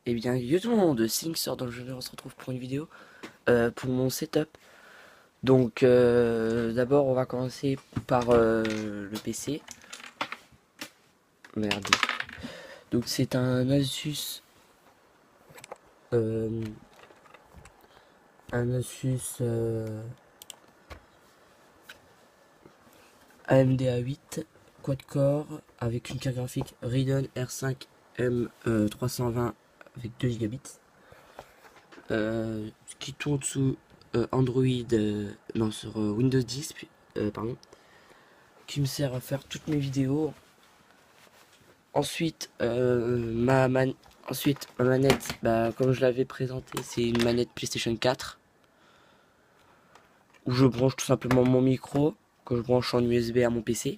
Eh bien, yo tout le monde, Sing sort dans le jeu, on se retrouve pour une vidéo pour mon setup. Donc, d'abord, on va commencer par le PC. Merde. Donc, c'est euh, un Asus AMD A8 quad-core avec une carte graphique Radeon R5 M320 avec 2 Gb. Qui tourne sous Android, non, sur Windows 10, pardon, qui me sert à faire toutes mes vidéos. Ensuite, ma manette, bah, comme je l'avais présenté, c'est une manette PlayStation 4 où je branche tout simplement mon micro que je branche en USB à mon PC.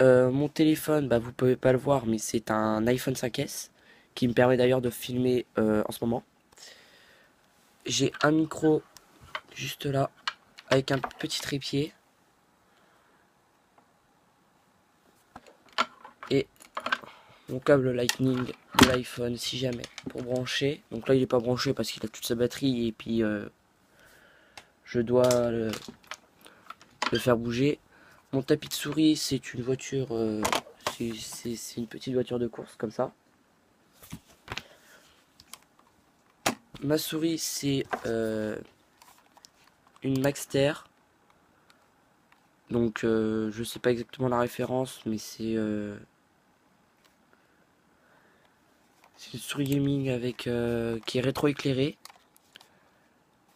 Mon téléphone, bah, vous pouvez pas le voir, mais c'est un iPhone 5S qui me permet d'ailleurs de filmer en ce moment. J'ai un micro juste là avec un petit trépied et mon câble Lightning de l'iPhone si jamais pour brancher. Donc là il est pas branché parce qu'il a toute sa batterie et puis je dois le faire bouger. Mon tapis de souris c'est une voiture, c'est une petite voiture de course comme ça. Ma souris c'est une Maxter. Donc je sais pas exactement la référence mais c'est une souris gaming avec qui est rétro-éclairée.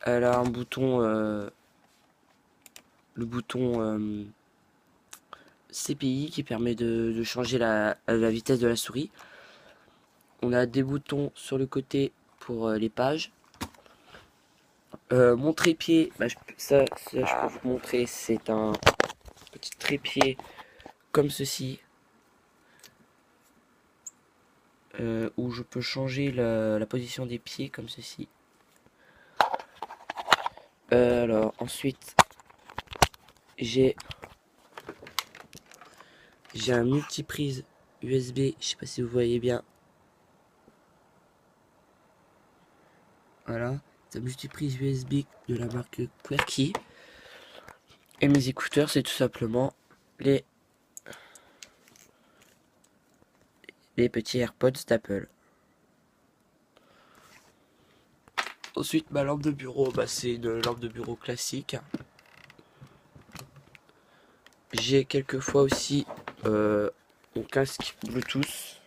Elle a un bouton, le bouton CPI qui permet de changer la vitesse de la souris. On a des boutons sur le côté pour les pages. Mon trépied, bah, ça je peux vous montrer, c'est un petit trépied comme ceci. Où je peux changer la position des pieds comme ceci. Alors ensuite j'ai un multiprise USB, je sais pas si vous voyez bien. Voilà, c'est un multiprise USB de la marque QWERTY. Et mes écouteurs, c'est tout simplement les petits AirPods d'Apple. Ensuite, ma lampe de bureau, bah, c'est une lampe de bureau classique. J'ai quelquefois aussi mon casque Bluetooth.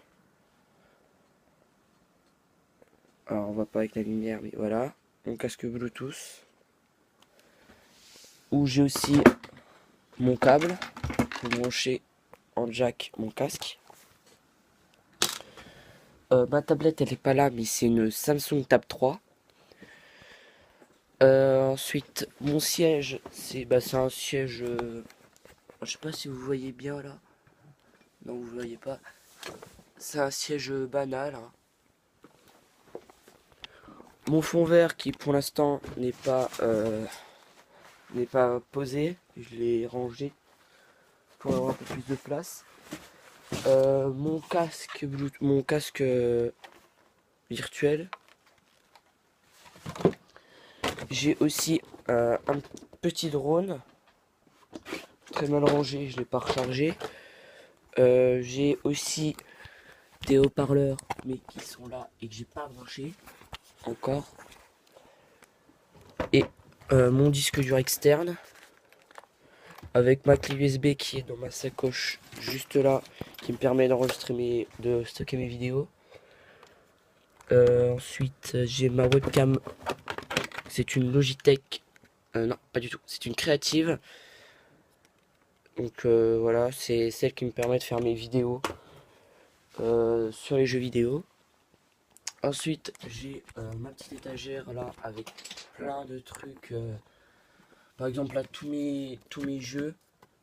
Alors, on voit pas avec la lumière, mais voilà, mon casque Bluetooth. Où j'ai aussi mon câble pour brancher en jack mon casque. Ma tablette, elle est pas là, mais c'est une Samsung Tab 3. Ensuite, mon siège, c'est un siège. Je sais pas si vous voyez bien là. Non, vous voyez pas. C'est un siège banal, hein. Mon fond vert qui pour l'instant n'est pas posé. Je l'ai rangé pour avoir un peu plus de place. Mon casque Bluetooth, mon casque virtuel. J'ai aussi un petit drone très mal rangé, je l'ai pas rechargé. J'ai aussi des haut-parleurs mais qui sont là et que j'ai pas branché encore. Et mon disque dur externe avec ma clé USB qui est dans ma sacoche juste là, qui me permet d'enregistrer de stocker mes vidéos. Ensuite j'ai ma webcam, c'est une Logitech, non pas du tout, c'est une Creative. Donc voilà, c'est celle qui me permet de faire mes vidéos sur les jeux vidéo. Ensuite, j'ai ma petite étagère là avec plein de trucs. Par exemple, là, tous mes jeux.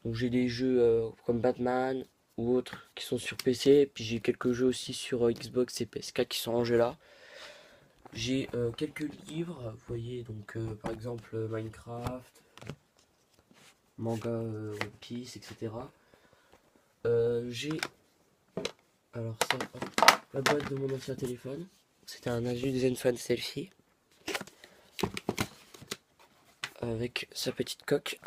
Donc, j'ai des jeux comme Batman ou autres qui sont sur PC. Puis j'ai quelques jeux aussi sur Xbox et PS4 qui sont rangés là. J'ai quelques livres, vous voyez, donc par exemple Minecraft, manga One Piece, etc. J'ai. Alors, ça, hop. la boîte de mon ancien téléphone. C'était un Asus Zenfone Selfie. Avec sa petite coque.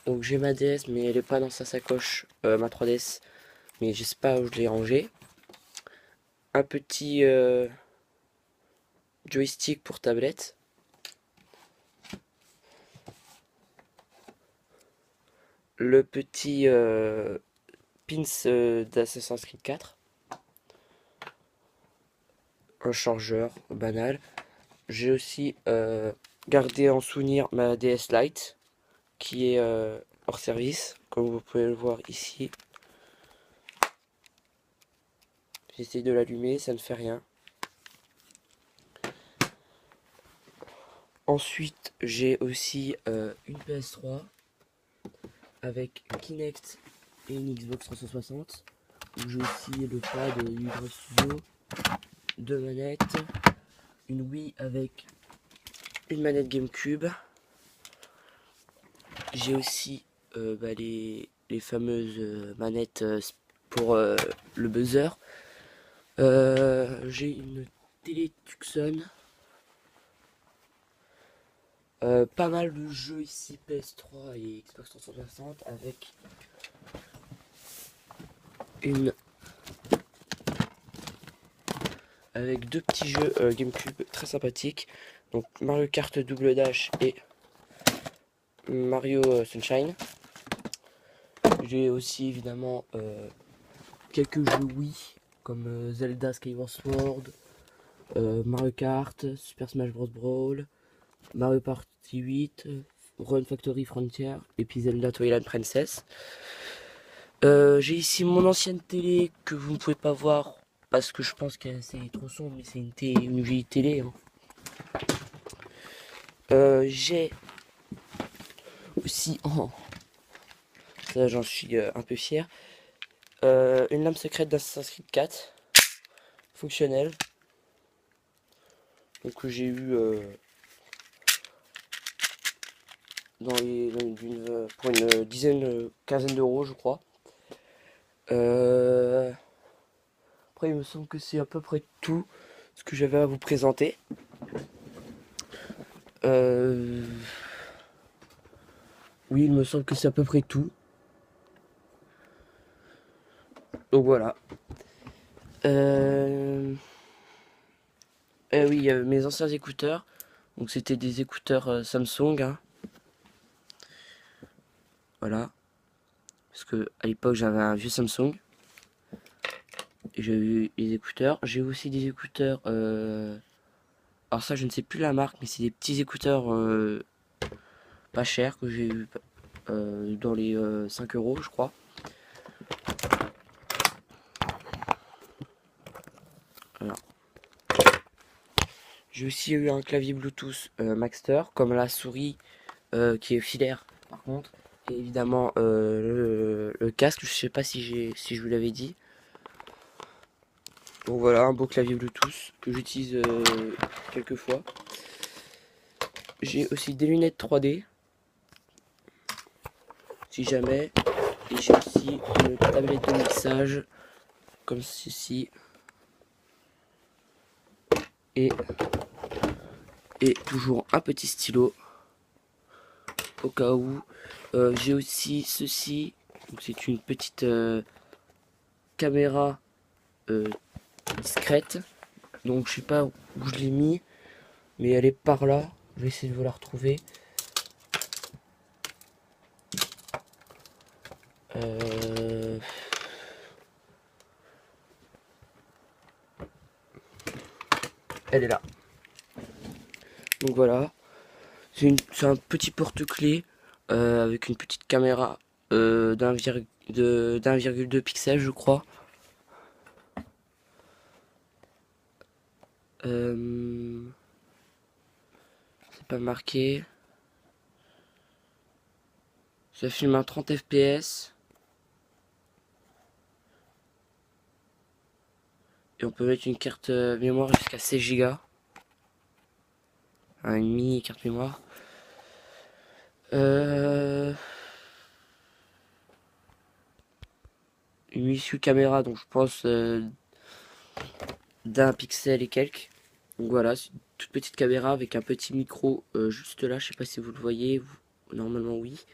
Donc j'ai ma DS, mais elle est pas dans sa sacoche, ma 3DS. Mais je sais pas où je l'ai rangée. Un petit joystick pour tablette. Le petit pins d'Assassin's Creed 4. Un chargeur banal. J'ai aussi gardé en souvenir ma DS Lite qui est hors service, comme vous pouvez le voir ici. J'essaie de l'allumer, ça ne fait rien. Ensuite, j'ai aussi une PS3 avec Kinect et une Xbox 360. J'ai aussi le pad Visual Studio, deux manettes, une Wii avec une manette GameCube. J'ai aussi les fameuses manettes pour le buzzer. J'ai une télé Tucson. Pas mal de jeux ici, PS3 et Xbox 360 avec avec deux petits jeux GameCube très sympathiques. Donc Mario Kart Double Dash et Mario Sunshine. J'ai aussi évidemment quelques jeux Wii comme Zelda Skyward Sword, Mario Kart, Super Smash Bros. Brawl, Mario Party 8, Run Factory Frontier et puis Zelda Twilight Princess. J'ai ici mon ancienne télé que vous ne pouvez pas voir parce que je pense que c'est trop sombre, mais c'est une vieille télé. Hein. J'ai aussi, ça j'en suis un peu fier, une lame secrète d'Assassin's Creed 4, fonctionnelle, donc que j'ai eu pour une quinzaine d'euros je crois. Après il me semble que c'est à peu près tout ce que j'avais à vous présenter. Oui, il me semble que c'est à peu près tout. Donc voilà. Oui, mes anciens écouteurs. Donc c'était des écouteurs Samsung. Hein. Voilà. Parce que à l'époque j'avais un vieux Samsung. Et j'ai eu les écouteurs. J'ai aussi des écouteurs. Alors ça je ne sais plus la marque, mais c'est des petits écouteurs pas chers que j'ai eu dans les 5 euros je crois. Voilà. J'ai aussi eu un clavier Bluetooth Maxter, comme la souris qui est filaire par contre. Et évidemment le casque, je sais pas si je vous l'avais dit. Donc voilà, un beau clavier Bluetooth que j'utilise quelques fois. J'ai aussi des lunettes 3D, si jamais. Et j'ai aussi une tablette de mixage, comme ceci. Et toujours un petit stylo, au cas où. J'ai aussi ceci, c'est une petite caméra discrète. Donc je sais pas où je l'ai mis, mais elle est par là. Je vais essayer de vous la retrouver. Elle est là. Donc voilà. C'est un petit porte-clés avec une petite caméra d'1,2 pixels, je crois. C'est pas marqué. Ça filme à 30 fps. Et on peut mettre une carte mémoire jusqu'à 16 Go. Une mini carte mémoire. une issue caméra, donc je pense d'un pixel et quelques. Donc voilà, c'est une toute petite caméra avec un petit micro juste là, je sais pas si vous le voyez, normalement oui.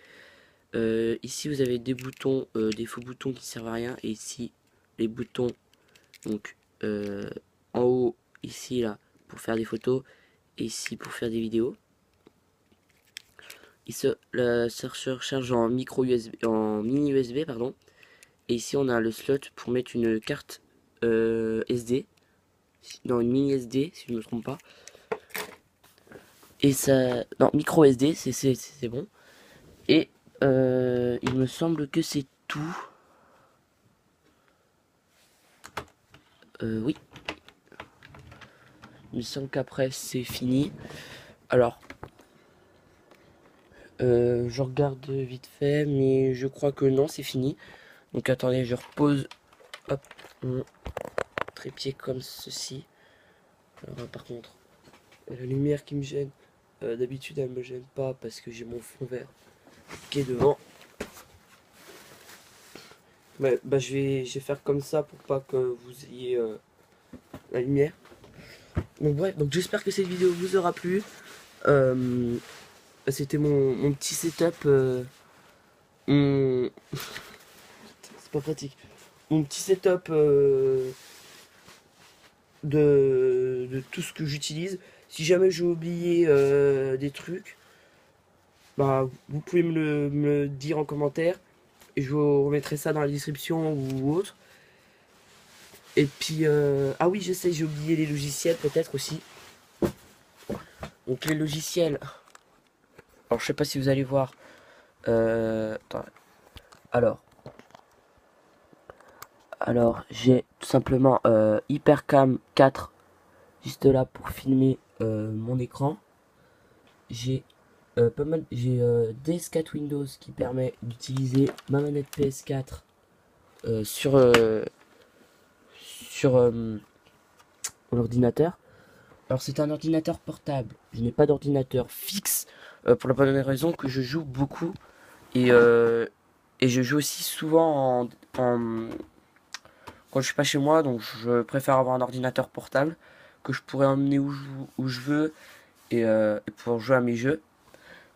Ici vous avez des boutons, des faux boutons qui servent à rien, et ici les boutons, donc en haut, ici là, pour faire des photos, et ici pour faire des vidéos. Ça se recharge en micro USB, en mini USB pardon. Et ici on a le slot pour mettre une carte SD, non une mini SD si je ne me trompe pas. Et ça, non micro SD, c'est bon. Et il me semble que c'est tout. Oui, il me semble qu'après c'est fini. Alors, je regarde vite fait, mais je crois que non, c'est fini. Donc attendez, je repose, hop, mon trépied comme ceci. Alors par contre, la lumière qui me gêne, d'habitude elle me gêne pas parce que j'ai mon fond vert qui est devant. Ouais, bah je vais faire comme ça pour pas que vous ayez la lumière. Donc bref, donc j'espère que cette vidéo vous aura plu. C'était mon petit setup. C'est pas pratique. Mon petit setup de tout ce que j'utilise. Si jamais j'ai oublié des trucs, bah vous pouvez me le dire en commentaire. Et je vous remettrai ça dans la description ou autre. Et puis, ah oui, je sais, j'ai oublié les logiciels peut-être aussi. Donc les logiciels, alors je sais pas si vous allez voir. Attends. Alors, j'ai tout simplement Hypercam 4 juste là pour filmer mon écran. J'ai pas mal, j'ai DS4 Windows qui permet d'utiliser ma manette PS4 sur l'ordinateur. Alors c'est un ordinateur portable, je n'ai pas d'ordinateur fixe pour la bonne raison que je joue beaucoup et, et je joue aussi souvent quand je suis pas chez moi, donc je préfère avoir un ordinateur portable que je pourrais emmener où je veux et pouvoir jouer à mes jeux.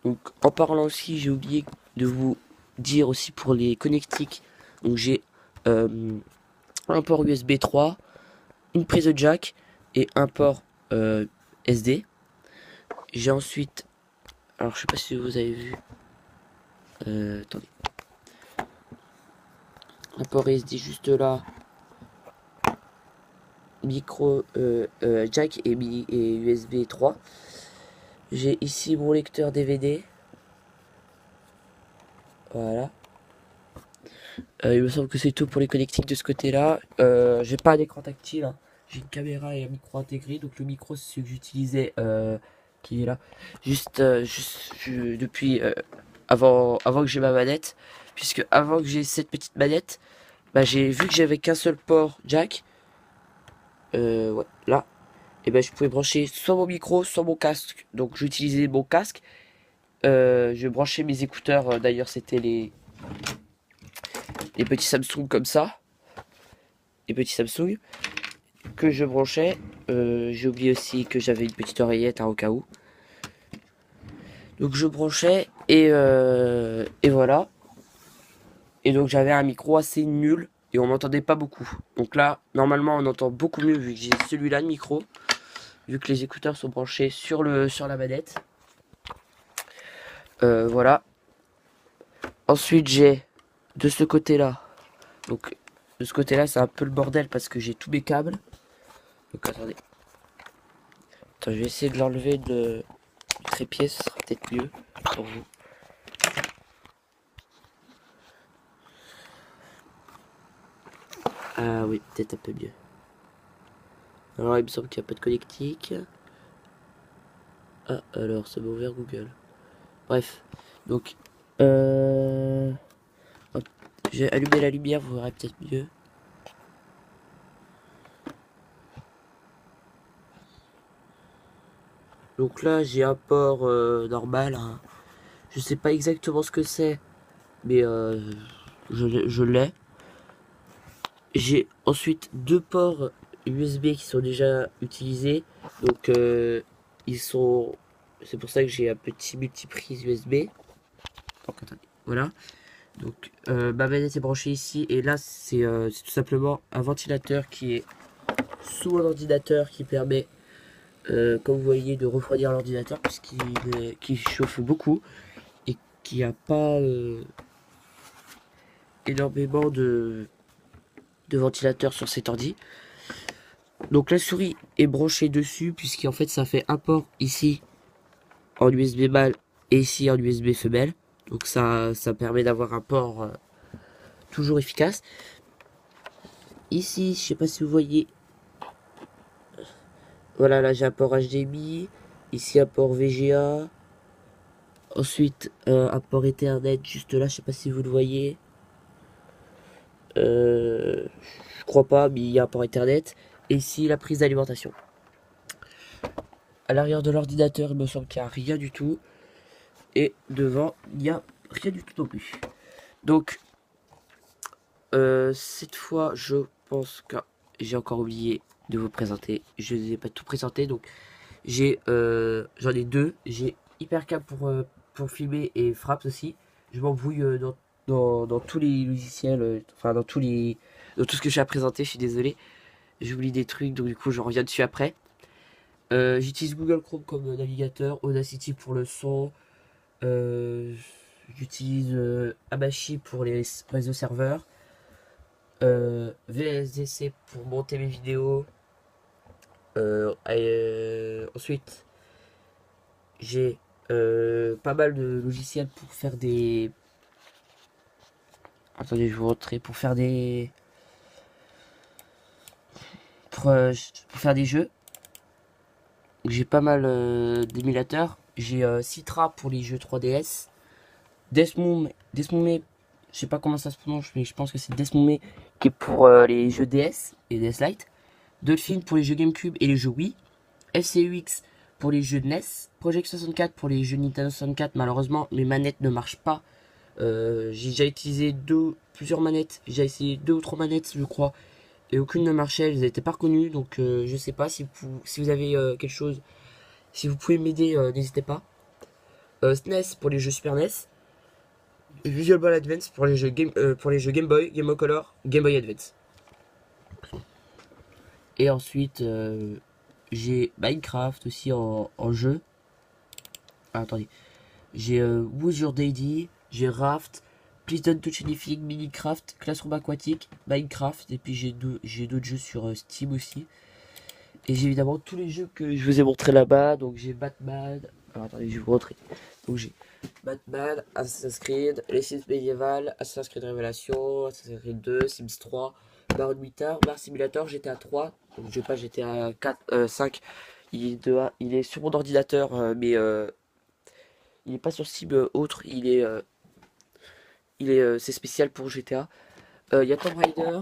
Donc en parlant aussi, j'ai oublié de vous dire aussi pour les connectiques, donc j'ai un port USB 3, une prise de jack et un port SD. J'ai ensuite, alors je sais pas si vous avez vu, attendez, un port SD juste là, micro jack et USB 3. J'ai ici mon lecteur DVD, voilà. Il me semble que c'est tout pour les connectiques de ce côté-là. J'ai pas d'écran tactile, hein. J'ai une caméra et un micro intégré, donc le micro c'est celui que j'utilisais qui est là, depuis avant que j'ai ma manette, puisque avant que j'ai cette petite manette, bah, j'ai vu que j'avais qu'un seul port jack, ouais, là, et ben je pouvais brancher soit mon micro, soit mon casque, donc j'utilisais mon casque, je branchais mes écouteurs, d'ailleurs c'était les petits Samsung comme ça, les petits Samsung que je branchais, j'ai oublié aussi que j'avais une petite oreillette hein, au cas où. Donc je branchais et voilà. Et donc j'avais un micro assez nul et on m'entendait pas beaucoup. Donc là, normalement on entend beaucoup mieux vu que j'ai celui-là de micro, vu que les écouteurs sont branchés sur la manette. Voilà. Ensuite j'ai de ce côté-là. Donc de ce côté-là c'est un peu le bordel parce que j'ai tous mes câbles. Donc attendez. Attends, je vais essayer de l'enlever du trépied, ce sera peut-être mieux pour vous. Ah oui, peut-être un peu mieux. Alors il me semble qu'il n'y a pas de connectique. Ah, alors ça m'a ouvert Google. Bref, donc hop, j'ai allumé la lumière, vous verrez peut-être mieux. Donc là j'ai un port normal, hein. Je sais pas exactement ce que c'est, mais je l'ai. J'ai ensuite deux ports USB qui sont déjà utilisés. Donc ils sont. C'est pour ça que j'ai un petit multiprise USB. Donc attendez, voilà. Donc ma manette est branchée ici et là c'est tout simplement un ventilateur qui est sous mon ordinateur qui permet, comme vous voyez, de refroidir l'ordinateur qui chauffe beaucoup et qui a pas énormément de ventilateur sur cet ordi. Donc la souris est branchée dessus puisqu'en fait ça fait un port ici en USB mâle et ici en USB femelle. Donc ça permet d'avoir un port toujours efficace. Ici, je sais pas si vous voyez, voilà, là j'ai un port HDMI, ici un port VGA, ensuite un port Ethernet juste là, je sais pas si vous le voyez. Je crois pas, mais il y a un port Ethernet. Et ici la prise d'alimentation. À l'arrière de l'ordinateur, il me semble qu'il n'y a rien du tout. Et devant, il n'y a rien du tout non plus. Donc, cette fois, je pense que j'ai encore oublié de vous présenter. Je ne les ai pas tout présenté. Donc, j'en ai deux. J'ai Hypercam pour filmer et Fraps aussi. Je m'embrouille dans tous les logiciels, enfin dans tout ce que j'ai à présenter. Je suis désolé. J'oublie des trucs, donc du coup, je reviens dessus après. J'utilise Google Chrome comme navigateur, Audacity pour le son. Euh, J'utilise Abashi pour les réseaux serveurs. VSDC pour monter mes vidéos. Ensuite, j'ai pas mal de logiciels pour faire des. Attendez, je vous montrer. Pour faire des jeux. J'ai pas mal d'émulateurs. J'ai Citra pour les jeux 3DS. Desmome, je sais pas comment ça se prononce, mais je pense que c'est Desmome qui est pour les jeux DS et DS Lite. Dolphin pour les jeux GameCube et les jeux Wii. FCUX pour les jeux de NES. Project 64 pour les jeux Nintendo 64. Malheureusement, mes manettes ne marchent pas. J'ai déjà utilisé plusieurs manettes. J'ai déjà essayé deux ou trois manettes, je crois. Et aucune ne marchait. Elles n'étaient pas reconnues. Donc, je sais pas si vous avez quelque chose. Si vous pouvez m'aider, n'hésitez pas. SNES pour les jeux Super NES. Visual Ball Advance pour les jeux Game Boy, Game Boy Color, Game Boy Advance. Et ensuite, j'ai Minecraft aussi en jeu. Ah, attendez. J'ai Who's Your Daddy, j'ai Raft, Please Don't Touch Anything, Minecraft, Classroom Aquatique, Minecraft. Et puis j'ai d'autres jeux sur Steam aussi. Et j'ai évidemment tous les jeux que je vous ai montré là-bas. Donc j'ai Batman. Alors attendez, je vais vous montrer. Donc j'ai Batman, Assassin's Creed, les Sims médiéval, Assassin's Creed Révélation, Assassin's Creed 2, Sims 3, Baron Nitard, Bar Simulator, GTA 3. Donc je vais pas GTA 4, 5. Il est sur mon ordinateur, mais il est pas sur Steam autre. C'est spécial pour GTA. Il y a Tomb Raider,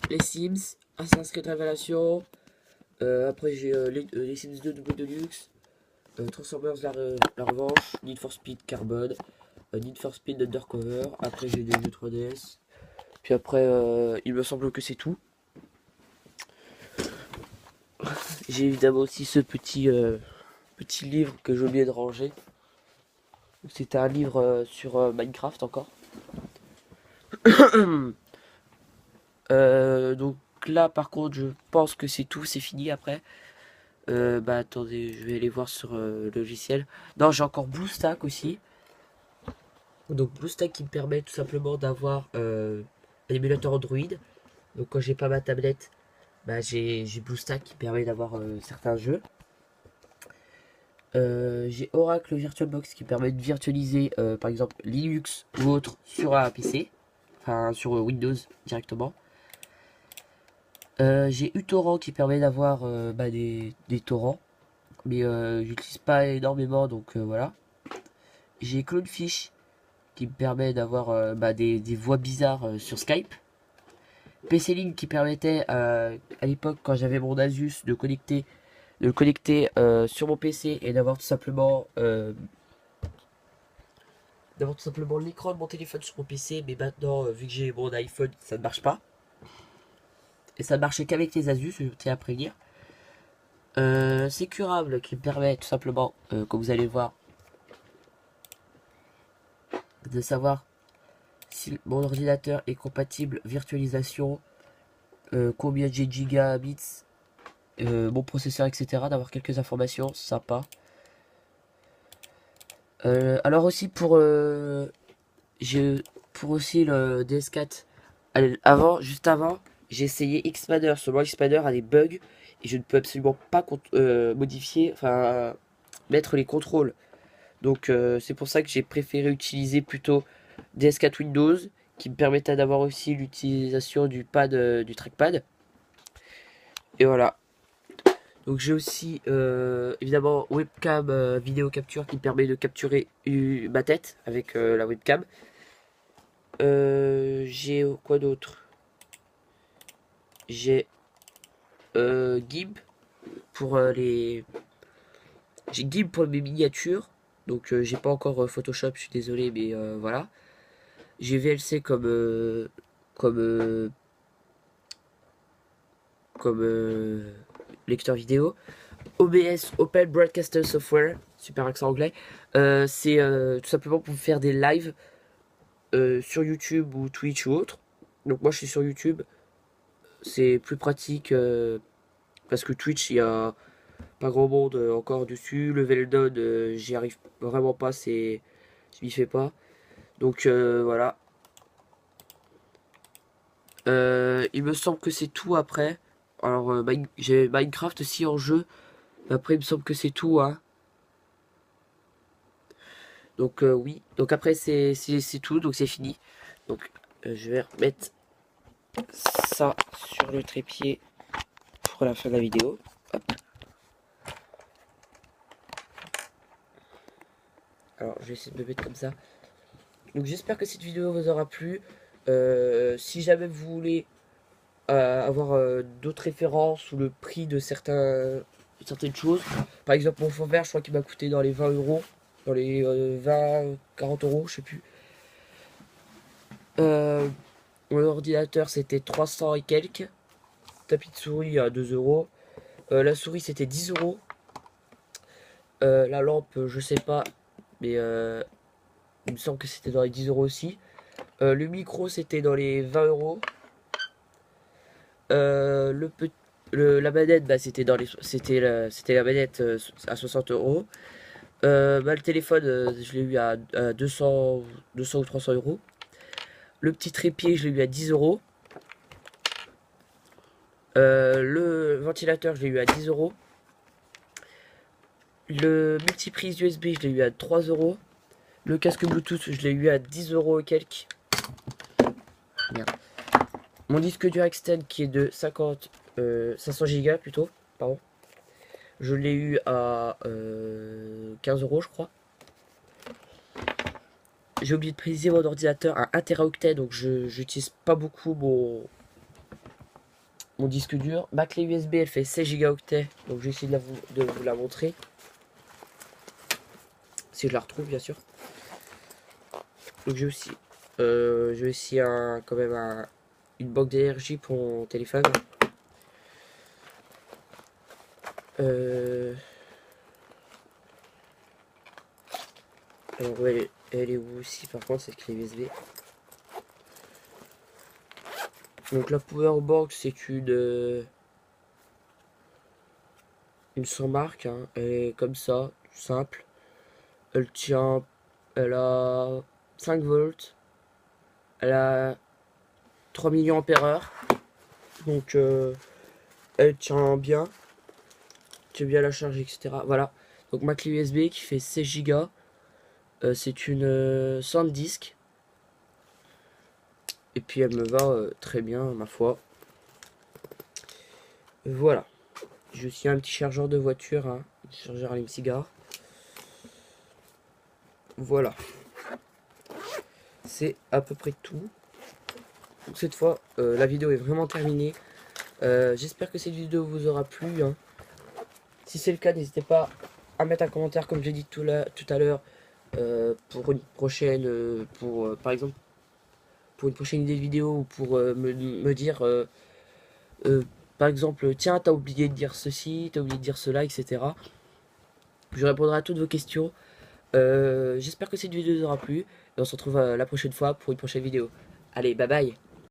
les Sims, Assassin's Creed Révélation. Après j'ai les Sims 2 Double Deluxe, Transformers la revanche, Need for Speed Carbone, Need for Speed Undercover. Après j'ai des jeux 3DS. Puis après il me semble que c'est tout. J'ai évidemment aussi ce petit livre que j'ai oublié de ranger. C'était un livre sur Minecraft encore. Donc là par contre je pense que c'est tout, c'est fini après. Bah attendez, je vais aller voir sur le logiciel. Non, j'ai encore BlueStack aussi. Donc BlueStack qui me permet tout simplement d'avoir un émulateur Android. Donc quand j'ai pas ma tablette, bah j'ai BlueStack qui permet d'avoir certains jeux. J'ai Oracle VirtualBox qui permet de virtualiser par exemple Linux ou autre sur un PC. Enfin sur Windows directement. J'ai uTorrent qui permet d'avoir des torrents. Mais j'utilise pas énormément donc voilà. J'ai Clownfish qui me permet d'avoir des voix bizarres sur Skype. PC-Link qui permettait à l'époque quand j'avais mon Asus de le connecter sur mon PC et d'avoir tout simplement l'écran de mon téléphone sur mon PC. Mais maintenant vu que j'ai mon iPhone ça ne marche pas. et ça ne marchait qu'avec les Asus, je tiens à prévenir. C'est curable qui me permet tout simplement, comme vous allez le voir, de savoir si mon ordinateur est compatible virtualisation, combien j'ai de gigabits, mon processeur, etc. D'avoir quelques informations sympa. Alors aussi pour aussi le DS4, juste avant, j'ai essayé Xpander. Seulement Xpander a des bugs et je ne peux absolument pas modifier, enfin mettre les contrôles. Donc c'est pour ça que j'ai préféré utiliser plutôt DS4 Windows qui me permettait d'avoir aussi l'utilisation du pad, du trackpad. Et voilà. Donc j'ai aussi évidemment webcam vidéo capture qui me permet de capturer ma tête avec la webcam. J'ai quoi d'autre? J'ai GIMP pour j'ai GIMP pour mes miniatures. Donc j'ai pas encore Photoshop, je suis désolé, mais voilà. J'ai VLC comme euh, comme lecteur vidéo. OBS, Open Broadcaster Software, super accent anglais. C'est tout simplement pour faire des lives sur YouTube ou Twitch ou autre. Donc moi je suis sur YouTube. C'est plus pratique parce que Twitch il y a pas grand monde encore dessus. Le Veldon j'y arrive vraiment pas, je m'y fais pas. Donc voilà. Il me semble que c'est tout après. Alors j'ai Minecraft aussi en jeu. Après il me semble que c'est tout hein. Donc oui. Donc après c'est tout. Donc c'est fini. Donc je vais remettre ça sur le trépied pour la fin de la vidéo. Hop. Alors je vais essayer de me mettre comme ça. Donc j'espère que cette vidéo vous aura plu. Si jamais vous voulez avoir d'autres références ou le prix de certaines choses, par exemple mon fond vert, je crois qu'il m'a coûté dans les 20 euros, dans les 20-40 euros, je sais plus. Mon ordinateur c'était 300 et quelques. Tapis de souris à 2 euros. La souris c'était 10 euros. La lampe, je sais pas, mais il me semble que c'était dans les 10 euros aussi. Le micro c'était dans les 20 euros. La manette, bah, c'était la manette à 60 euros. Bah, le téléphone, je l'ai eu à 200 ou 300 euros. Le petit trépied, je l'ai eu à 10 euros. Le ventilateur, je l'ai eu à 10 euros. Le multiprise USB, je l'ai eu à 3 euros. Le casque Bluetooth, je l'ai eu à 10 euros et quelques. Merde. Mon disque dur externe qui est de 500 Go plutôt, pardon. Je l'ai eu à 15 euros, je crois. J'ai oublié de préciser mon ordinateur à 1 Teraoctet, donc je n'utilise pas beaucoup mon disque dur. Ma clé USB, elle fait 16 gigaoctets, donc je vais essayer de vous la montrer. Si je la retrouve, bien sûr. Donc j'ai aussi, quand même une banque d'énergie pour mon téléphone. Alors ouais, elle est où aussi par contre cette clé USB? Donc la powerbank c'est une sans marque hein. Elle est comme ça, simple. Elle a 5 volts. Elle a 3 millions ampères heure. Donc elle tient bien. Tu bien la charge, etc. Voilà. Donc ma clé USB qui fait 16 Go. C'est une SanDisk. Et puis elle me va très bien, ma foi. Voilà. J'ai aussi un petit chargeur de voiture, hein, un chargeur allume-cigare. Voilà. C'est à peu près tout. Donc cette fois, la vidéo est vraiment terminée. J'espère que cette vidéo vous aura plu. Hein. Si c'est le cas, n'hésitez pas à mettre un commentaire, comme j'ai dit tout à l'heure, pour une prochaine, par exemple, pour une prochaine idée de vidéo ou pour me dire Par exemple, tiens, t'as oublié de dire ceci, t'as oublié de dire cela, etc. Je répondrai à toutes vos questions. J'espère que cette vidéo vous aura plu. Et on se retrouve la prochaine fois pour une prochaine vidéo. Allez, bye bye.